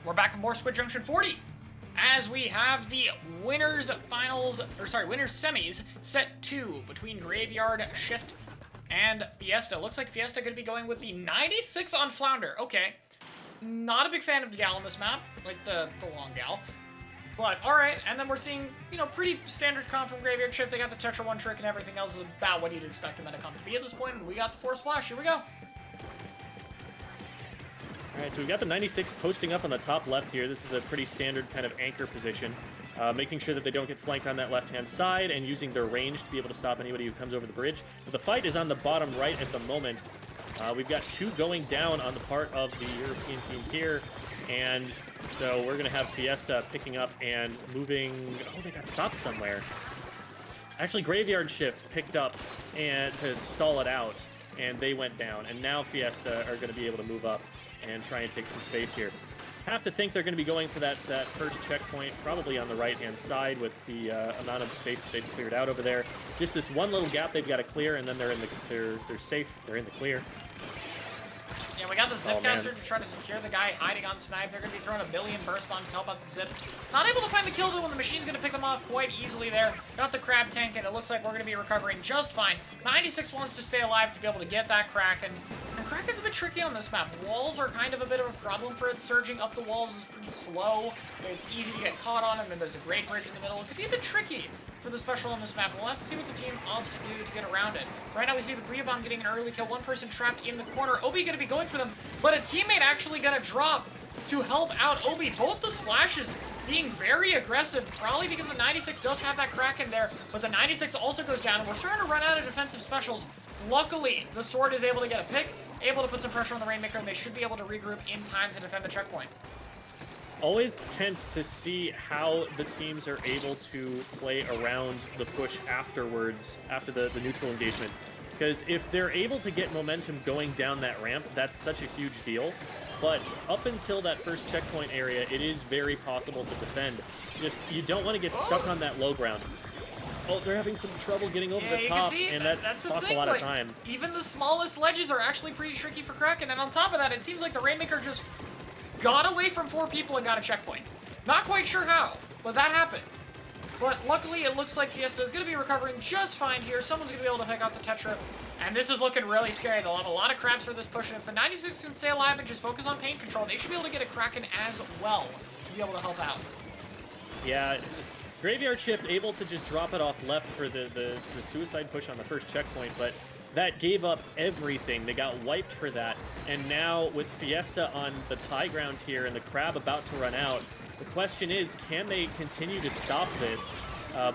We're back with more Squid Junction 40 as we have the winners semis set 2 between Graveyard Shift and Fiesta. Looks like Fiesta going to be going with the 96 on Flounder. Okay, not a big fan of the gal on this map, like the long gal. But alright, and then we're seeing, you know, pretty standard comp from Graveyard Shift. They got the Tetra 1 trick and everything else is about what you'd expect them to come to be at this point. And we got the Force Splash. Here we go. Alright, so we've got the 96 posting up on the top left here. This is a pretty standard kind of anchor position. Making sure that they don't get flanked on that left-hand side and using their range to be able to stop anybody who comes over the bridge. But the fight is on the bottom right at the moment. We've got 2 going down on the part of the European team here. And so we're going to have Fiesta picking up and moving... Oh, they got stopped somewhere. Actually, Graveyard Shift picked up and to stall it out, and they went down. And now Fiesta are going to be able to move up and try and take some space here. Have to think they're going to be going for that first checkpoint, probably on the right-hand side with the amount of space that they've cleared out over there. Just this one little gap they've got to clear, and then they're safe. They're in the clear. Yeah, we got the Zipcaster to try to secure the guy hiding on Snipe. They're going to be throwing a billion burst bombs to help out the Zip. Not able to find the kill, though, when the machine's going to pick them off quite easily there. Got the Crab tank, and it looks like we're going to be recovering just fine. 96 wants to stay alive to be able to get that Kraken. And Kraken's a bit tricky on this map. Walls are kind of a bit of a problem for it. Surging up the walls is pretty slow. It's easy to get caught on, and then there's a great bridge in the middle. It could be a bit tricky for the special on this map. We'll have to see what the team opts to do to get around it. Right now we see the Bria Bomb getting an early kill. One person trapped in the corner. Obi going to be going for them, but a teammate actually going to drop to help out Obi. Both the splashes being very aggressive, probably because the 96 does have that Kraken there, but the 96 also goes down, and we're starting to run out of defensive specials. Luckily, the Sword is able to get a pick, able to put some pressure on the Rainmaker, and they should be able to regroup in time to defend the checkpoint. Always tense to see how the teams are able to play around the push afterwards, after the neutral engagement. Because if they're able to get momentum going down that ramp, that's such a huge deal. But up until that first checkpoint area, it is very possible to defend. Just, you don't want to get stuck on that low ground. Oh, they're having some trouble getting over the top, and that's costs a lot of time. Even the smallest ledges are actually pretty tricky for Kraken, and on top of that, it seems like the Rainmaker just got away from 4 people and got a checkpoint. Not quite sure how, but that happened. But luckily, it looks like Fiesta is going to be recovering just fine here. Someone's going to be able to pick out the Tetra, and this is looking really scary. They'll have a lot of crabs for this push, and if the 96 can stay alive and just focus on pain control, they should be able to get a Kraken as well to be able to help out. Yeah, Graveyard Shift able to just drop it off left for the suicide push on the first checkpoint, but that gave up everything. They got wiped for that. And now with Fiesta on the high ground here and the crab about to run out, the question is, can they continue to stop this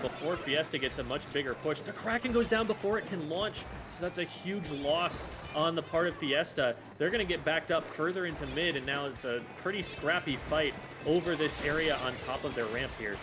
before Fiesta gets a much bigger push? The Kraken goes down before it can launch, so that's a huge loss on the part of Fiesta. They're going to get backed up further into mid, and now it's a pretty scrappy fight over this area on top of their ramp here.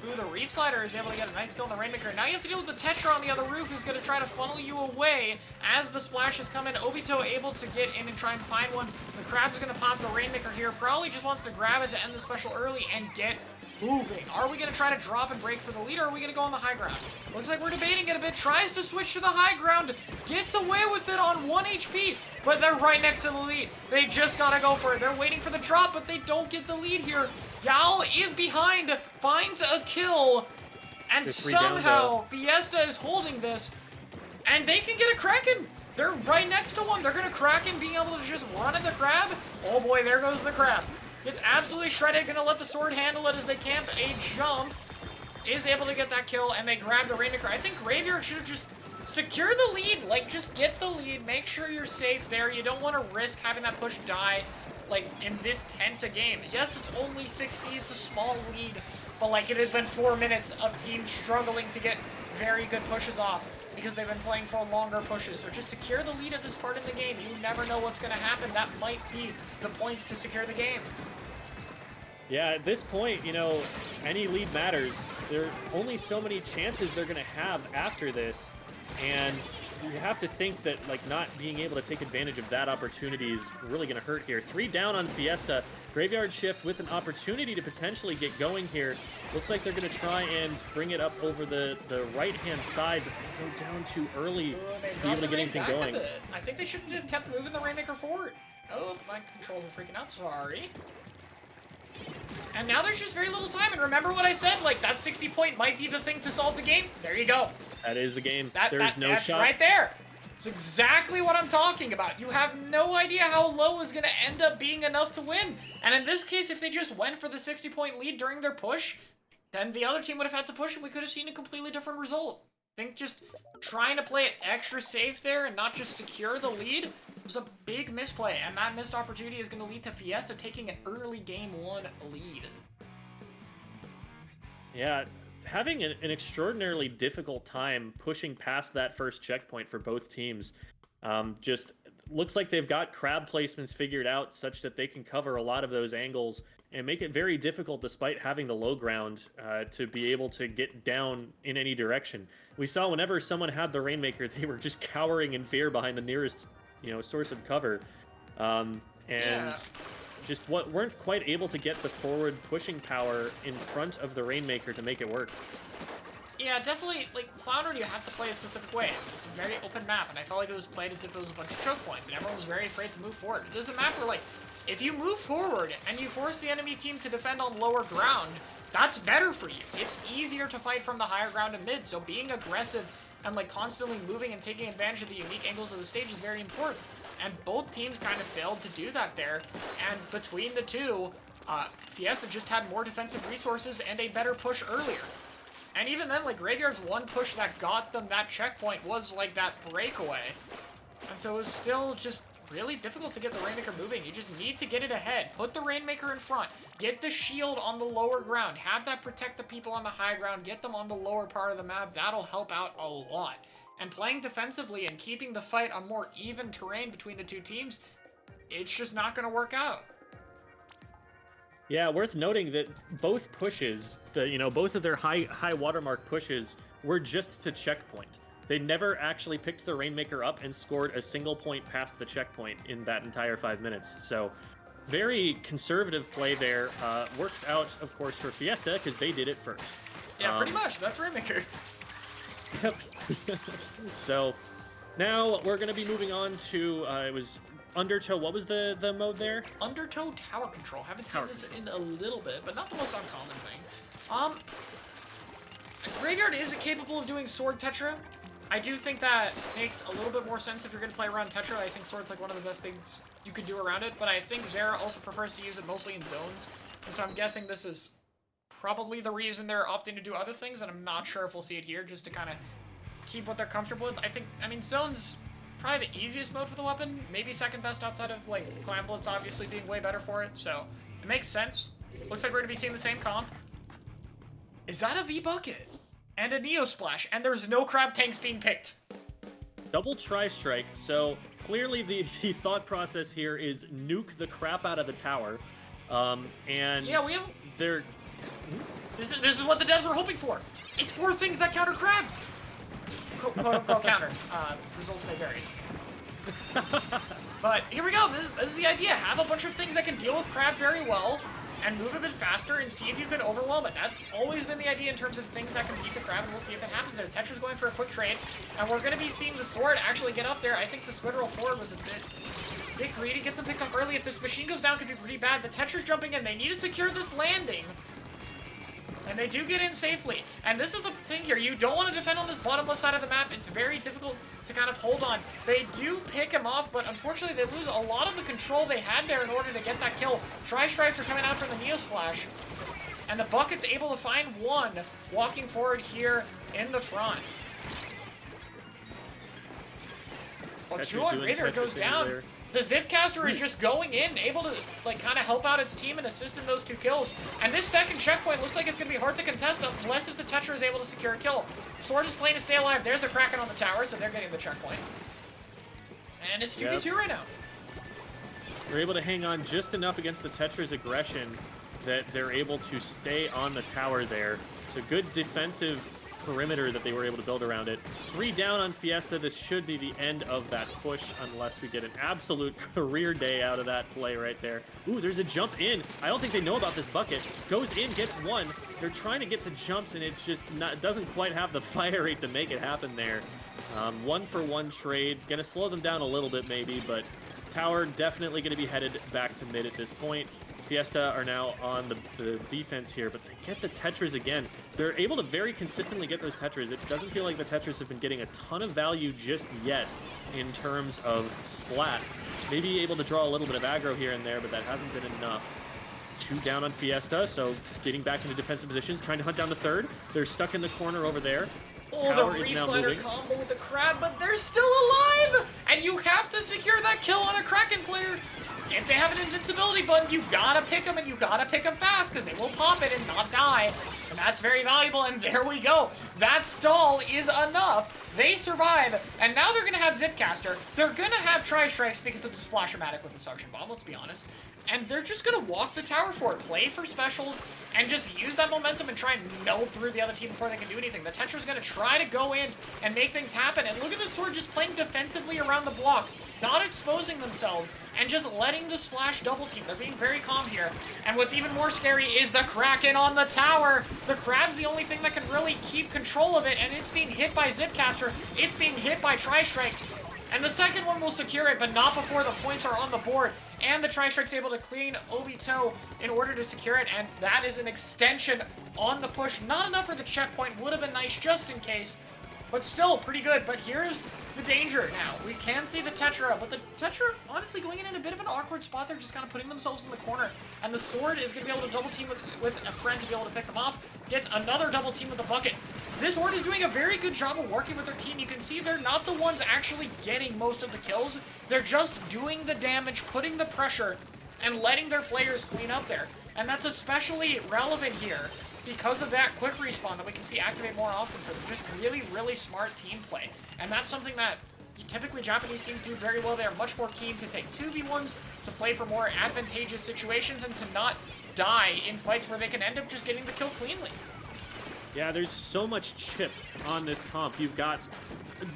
Ooh, the Reef Slider is able to get a nice kill on the Rainmaker. Now you have to deal with the Tetra on the other roof, who's going to try to funnel you away as the splashes come in. Obito able to get in and try and find one. The Crab's going to pop the Rainmaker here. Probably just wants to grab it to end the special early and get moving. Are we going to try to drop and break for the lead, or are we going to go on the high ground? Looks like we're debating it a bit. Tries to switch to the high ground. Gets away with it on 1 HP, but they're right next to the lead. They just got to go for it. They're waiting for the drop, but they don't get the lead here. Gal is behind, finds a kill, and somehow Fiesta is holding this, and they can get a Kraken. They're right next to one. They're going to Kraken, being able to just run at the Crab. Oh boy, there goes the Crab. It's absolutely shredded, going to let the Sword handle it as they camp a jump. Is able to get that kill, and they grab the Rainmaker. I think Graveyard should have just secured the lead. Like, just get the lead. Make sure you're safe there. You don't want to risk having that push die, like, in this tense a game. Yes, it's only 60. It's a small lead. But, like, it has been 4 minutes of teams struggling to get very good pushes off because they've been playing for longer pushes. So just secure the lead at this part in the game. You never know what's going to happen. That might be the points to secure the game. Yeah, at this point, you know, any lead matters. There are only so many chances they're going to have after this, and you have to think that, like, not being able to take advantage of that opportunity is really going to hurt here. 3 down on Fiesta. Graveyard Shift with an opportunity to potentially get going here. Looks like they're going to try and bring it up over the right-hand side, but they go down too early to be able to get anything going. I think they should have just kept moving the Rainmaker forward. Oh, my controls are freaking out. Sorry. And now there's just very little time. And remember what I said? Like, that 60 point might be the thing to solve the game. There you go. That is the game. There's no that's shot. Right there. It's exactly what I'm talking about. You have no idea how low is going to end up being enough to win. And in this case, if they just went for the 60 point lead during their push, then the other team would have had to push and we could have seen a completely different result. I think just trying to play it extra safe there and not just secure the lead was a big misplay. And that missed opportunity is going to lead to Fiesta taking an early game 1 lead. Yeah, having an extraordinarily difficult time pushing past that first checkpoint for both teams. Just looks like they've got crab placements figured out such that they can cover a lot of those angles and make it very difficult, despite having the low ground, to be able to get down in any direction. We saw whenever someone had the Rainmaker, they were just cowering in fear behind the nearest, source of cover. Just weren't quite able to get the forward pushing power in front of the Rainmaker to make it work. Yeah, definitely, like, Flounder, you have to play a specific way. It's a very open map, and I felt like it was played as if it was a bunch of choke points, and everyone was very afraid to move forward. There's a map where, like, if you move forward and you force the enemy team to defend on lower ground, that's better for you. It's easier to fight from the higher ground and mid, so being aggressive and, like, constantly moving and taking advantage of the unique angles of the stage is very important. And both teams kind of failed to do that there, and between the two, Fiesta just had more defensive resources and a better push earlier. And even then, like, Graveyard's one push that got them that checkpoint was, like, that breakaway. And so it was still just really difficult to get the Rainmaker moving. You just need to get it ahead. Put the Rainmaker in front. Get the shield on the lower ground. Have that protect the people on the high ground. Get them on the lower part of the map. That'll help out a lot. And playing defensively and keeping the fight on more even terrain between the two teams, it's just not going to work out. Yeah, worth noting that both pushes, both of their high watermark pushes were just to checkpoint. They never actually picked the Rainmaker up and scored a single point past the checkpoint in that entire 5 minutes. So very conservative play there. Works out, of course, for Fiesta because they did it first. Yeah, pretty much. That's Rainmaker. Yep. So now we're going to be moving on to, it was Undertow. What was the mode there? Undertow Tower Control. Haven't seen this in a little bit, but not the most uncommon thing. Graveyard is capable of doing Sword Tetra. I do think that makes a little bit more sense if you're going to play around Tetra. I think Sword's like one of the best things you could do around it, but I think Zera also prefers to use it mostly in zones, and so I'm guessing this is probably the reason they're opting to do other things, and I'm not sure if we'll see it here, just to kind of keep what they're comfortable with. I mean, zones probably the easiest mode for the weapon, maybe second best outside of, like, Clan Blitz obviously being way better for it, so it makes sense. Looks like we're going to be seeing the same comp. Is that a V-Bucket? And a Neo Splash, and there's no crab tanks being picked. Double Tri-Strike, so clearly the thought process here is nuke the crap out of the tower, and yeah, we have... they're... This is what the devs were hoping for. It's 4 things that counter crab. Quote-unquote counter. Results may vary. But here we go. This is the idea. Have a bunch of things that can deal with crab very well and move a bit faster and see if you can overwhelm it. That's always been the idea in terms of things that can beat the crab, and we'll see if it happens there. Tetra's going for a quick trade, and we're going to be seeing the Sword actually get up there. I think the Squid roll forward was a bit greedy. Gets them picked up early. If this machine goes down, it could be pretty bad. The Tetra's jumping in. They need to secure this landing. And they do get in safely. And this is the thing here. You don't want to defend on this bottom left side of the map. It's very difficult to kind of hold on. They do pick him off, but unfortunately they lose a lot of the control they had there in order to get that kill. Tri-Strikes are coming out from the Neo Splash. And the Bucket's able to find one walking forward here in the front. Well, 2 on Graveyard goes down. There. The Zipcaster is just going in, able to, like, kind of help out its team and assist in those 2 kills. And this second checkpoint looks like it's going to be hard to contest unless if the Tetra is able to secure a kill. Sword is playing to stay alive. There's a Kraken on the tower, so they're getting the checkpoint. And it's 2v2 right now. They're able to hang on just enough against the Tetra's aggression that they're able to stay on the tower there. It's a good defensive perimeter that they were able to build around it. 3 down on Fiesta. This should be the end of that push unless we get an absolute career day out of that play right there. Ooh, there's a jump in. I don't think they know about this bucket. Goes in, gets 1. They're trying to get the jumps, and it's just not, doesn't quite have the fire rate to make it happen there. 1-for-1 trade. Gonna slow them down a little bit maybe, but tower definitely gonna be headed back to mid at this point. Fiesta are now on the defense here, but they get the Tetras again. They're able to very consistently get those Tetras. It doesn't feel like the Tetras have been getting a ton of value just yet in terms of splats. Maybe able to draw a little bit of aggro here and there, but that hasn't been enough. 2 down on Fiesta, so getting back into defensive positions, trying to hunt down the third. They're stuck in the corner over there. Oh, Tower the is Reef now Slider moving. combo with the Crab, but they're still alive! And you have to secure that kill on a Kraken player. If they have an invincibility button, you gotta pick them, and you gotta pick them fast, because they will pop it and not die. And that's very valuable, and there we go. That stall is enough. They survive, and now they're gonna have Zipcaster. They're gonna have Tri-Strikes because it's a Splash-O-Matic with the Suction Bomb, let's be honest. And they're just gonna walk the tower for it, play for specials, and just use that momentum and try and melt through the other team before they can do anything. The Tetra's gonna try to go in and make things happen, and look at the Sword just playing defensively around the block, not exposing themselves, and just letting the Splash double team. They're being very calm here. And what's even more scary is the Kraken on the tower. The Crab's the only thing that can really keep control of it, and it's being hit by Zipcaster. It's being hit by Tri-Strike. And the second one will secure it, but not before the points are on the board. And the Tri-Strike's able to clean Obito in order to secure it, and that is an extension on the push. Not enough for the checkpoint, would have been nice just in case, but still pretty good. But here's the danger now. We can see the Tetra, but the Tetra honestly going in a bit of an awkward spot. They're just kind of putting themselves in the corner, and the Sword is going to be able to double team with a friend to be able to pick them off. Gets another double team with the bucket. This Horde is doing a very good job of working with their team. You can see they're not the ones actually getting most of the kills. They're just doing the damage, putting the pressure, and letting their players clean up there. And that's especially relevant here because of that quick respawn that we can see activate more often for them. Just really, really smart team play. And that's something that typically Japanese teams do very well. They're much more keen to take 2v1s, to play for more advantageous situations, and to not die in fights where they can end up just getting the kill cleanly. Yeah, there's so much chip on this comp. You've got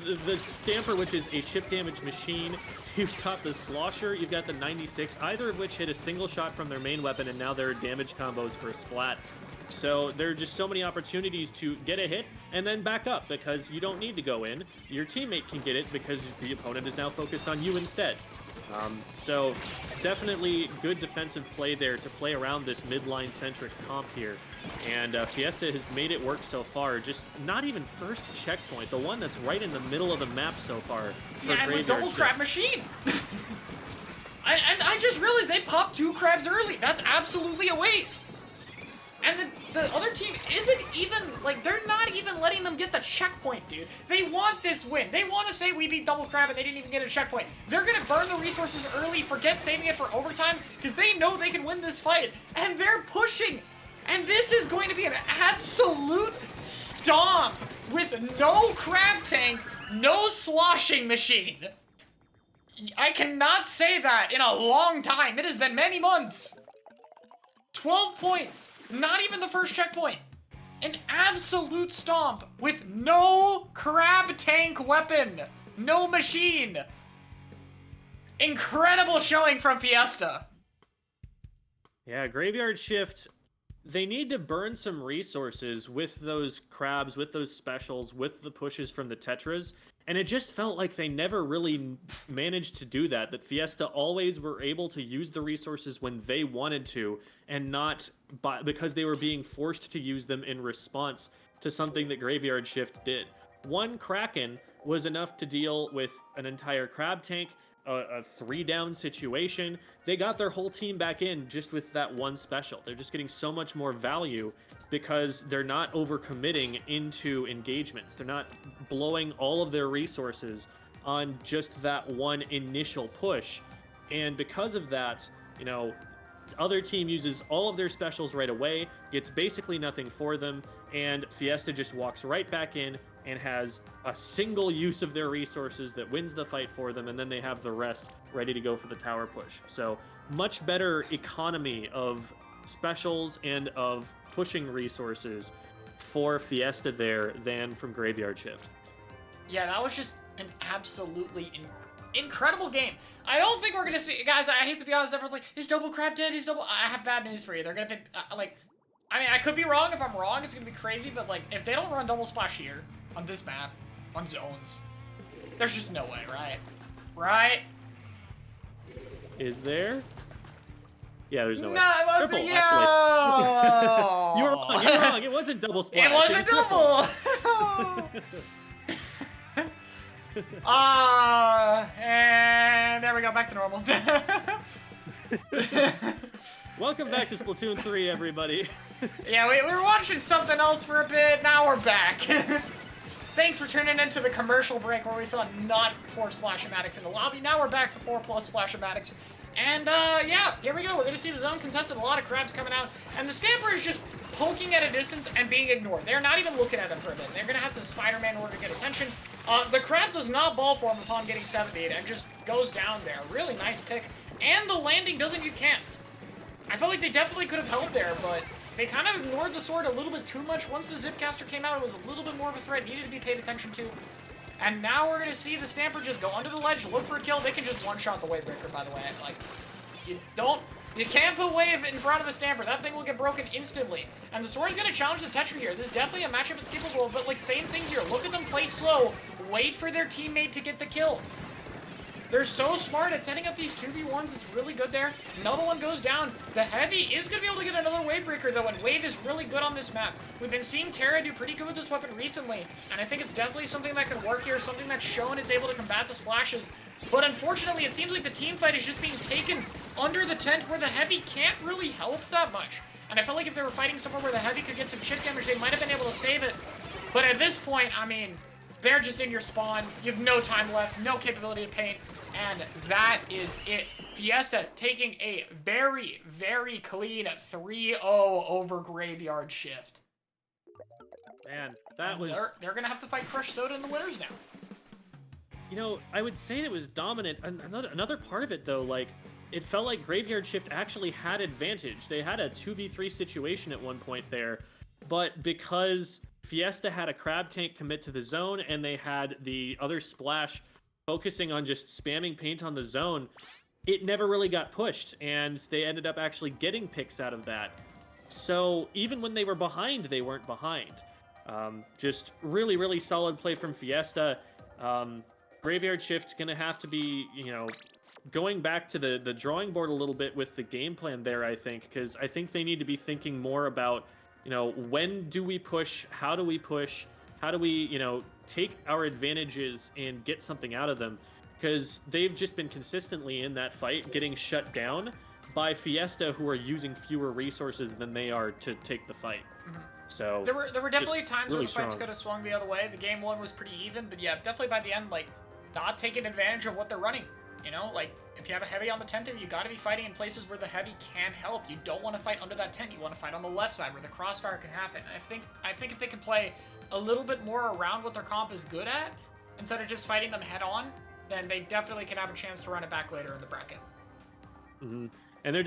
the Stamper, which is a chip damage machine. You've got the Slosher, you've got the 96, either of which hit a single shot from their main weapon, and now they're damage combos for a splat. So there are just so many opportunities to get a hit and then back up, because you don't need to go in. Your teammate can get it because the opponent is now focused on you instead. So definitely good defensive play there to play around this midline centric comp here. And Fiesta has made it work so far. Just not even first checkpoint, the one that's right in the middle of the map so far. Yeah, and with double crab machine. And I just realized they popped 2 crabs early. That's absolutely a waste. And the other team isn't even, like, they're not even letting them get the checkpoint, dude. They want this win. They want to say we beat Double Crab and they didn't even get a checkpoint. They're going to burn the resources early, forget saving it for overtime, because they know they can win this fight. And they're pushing. And this is going to be an absolute stomp with no crab tank, no sloshing machine. I cannot say that in a long time. It has been many months. 12 points. Not even the first checkpoint. An absolute stomp with no crab tank weapon. No machine. Incredible showing from Fiesta. Yeah, Graveyard Shift, they need to burn some resources with those crabs, with those specials, with the pushes from the Tetras. And it just felt like they never really managed to do that. That Fiesta always were able to use the resources when they wanted to, and not because they were being forced to use them in response to something that Graveyard Shift did. One Kraken was enough to deal with an entire crab tank, a 3-down situation. They got their whole team back in just with that one special. They're just getting so much more value because they're not overcommitting into engagements. They're not blowing all of their resources on just that one initial push. And because of that, you know, the other team uses all of their specials right away, gets basically nothing for them, and Fiesta just walks right back in and has a single use of their resources that wins the fight for them, and then they have the rest ready to go for the tower push. So much better economy of specials and of pushing resources for Fiesta there than from Graveyard Shift. Yeah, that was just an absolutely incredible game. I don't think we're gonna see, guys, I hate to be honest, everyone's like, is Double Crab dead? I have bad news for you. They're gonna pick, I mean, I could be wrong. If I'm wrong, it's gonna be crazy, but like, if they don't run Double Splash here, on this map, on zones, there's just no way, right? Right? Is there? Yeah, there's no way. No, Triple, yo! actually. You were wrong. You were wrong. It wasn't double splash. It was a double. And there we go. Back to normal. Welcome back to Splatoon 3, everybody. Yeah, we were watching something else for a bit. Now we're back. Thanks for tuning into the commercial break where we saw not 4 Splash-O-Matics in the lobby. Now we're back to 4+ Splash-O-Matics. And, yeah, here we go. We're going to see the zone contested. A lot of crabs coming out. And the Stamper is just poking at a distance and being ignored. They're not even looking at him for a bit. They're going to have to Spider-Man in order to get attention. The crab does not ball for him upon getting 70 and just goes down there. Really nice pick. And the landing doesn't you can't. I felt like they definitely could have held there, but they kind of ignored the sword a little bit too much. Once the Zipcaster came out, it was a little bit more of a threat, needed to be paid attention to. And now we're going to see the Stamper just go under the ledge, look for a kill. They can just one-shot the Wave Breaker, by the way. Like, you can't put Wave in front of a Stamper. That thing will get broken instantly. And the sword's going to challenge the Tetra here. This is definitely a matchup it's capable of, but like, same thing here. Look at them play slow, wait for their teammate to get the kill. They're so smart at setting up these 2v1s. It's really good there. Another one goes down. The Heavy is going to be able to get another Wave Breaker, though, and Wave is really good on this map. We've been seeing Chara do pretty good with this weapon recently, and I think it's definitely something that can work here, something that's shown it's able to combat the splashes. But unfortunately, it seems like the team fight is just being taken under the tent where the Heavy can't really help that much. And I felt like if they were fighting somewhere where the Heavy could get some chip damage, they might have been able to save it. But at this point, I mean, they're just in your spawn. You have no time left, no capability to paint. And that is it. Fiesta taking a very, very clean 3-0 over Graveyard Shift. Man, that was... They're going to have to fight Crush Soda in the winners now. You know, I would say it was dominant. Another part of it, though, like, it felt like Graveyard Shift actually had advantage. They had a 2v3 situation at one point there, but because Fiesta had a crab tank commit to the zone and they had the other splash focusing on just spamming paint on the zone, it never really got pushed, and they ended up actually getting picks out of that. So even when they were behind, they weren't behind. Just really, really solid play from Fiesta. Graveyard Shift gonna have to be, you know, going back to the drawing board a little bit with the game plan there, I think, because I think they need to be thinking more about, you know, when do we push, how do we push, how do we, you know, take our advantages and get something out of them, because they've just been consistently in that fight getting shut down by Fiesta, who are using fewer resources than they are to take the fight. Mm-hmm. So there were definitely times really where the fights strong. could have swung the other way. The game one was pretty even, but yeah, definitely by the end, like, not taking advantage of what they're running. You know, like, if you have a Heavy on the tent there, you got to be fighting in places where the Heavy can help. You don't want to fight under that tent. You want to fight on the left side where the crossfire can happen. And I think if they can play a little bit more around what their comp is good at, instead of just fighting them head on, then they definitely can have a chance to run it back later in the bracket. Mm-hmm. And they're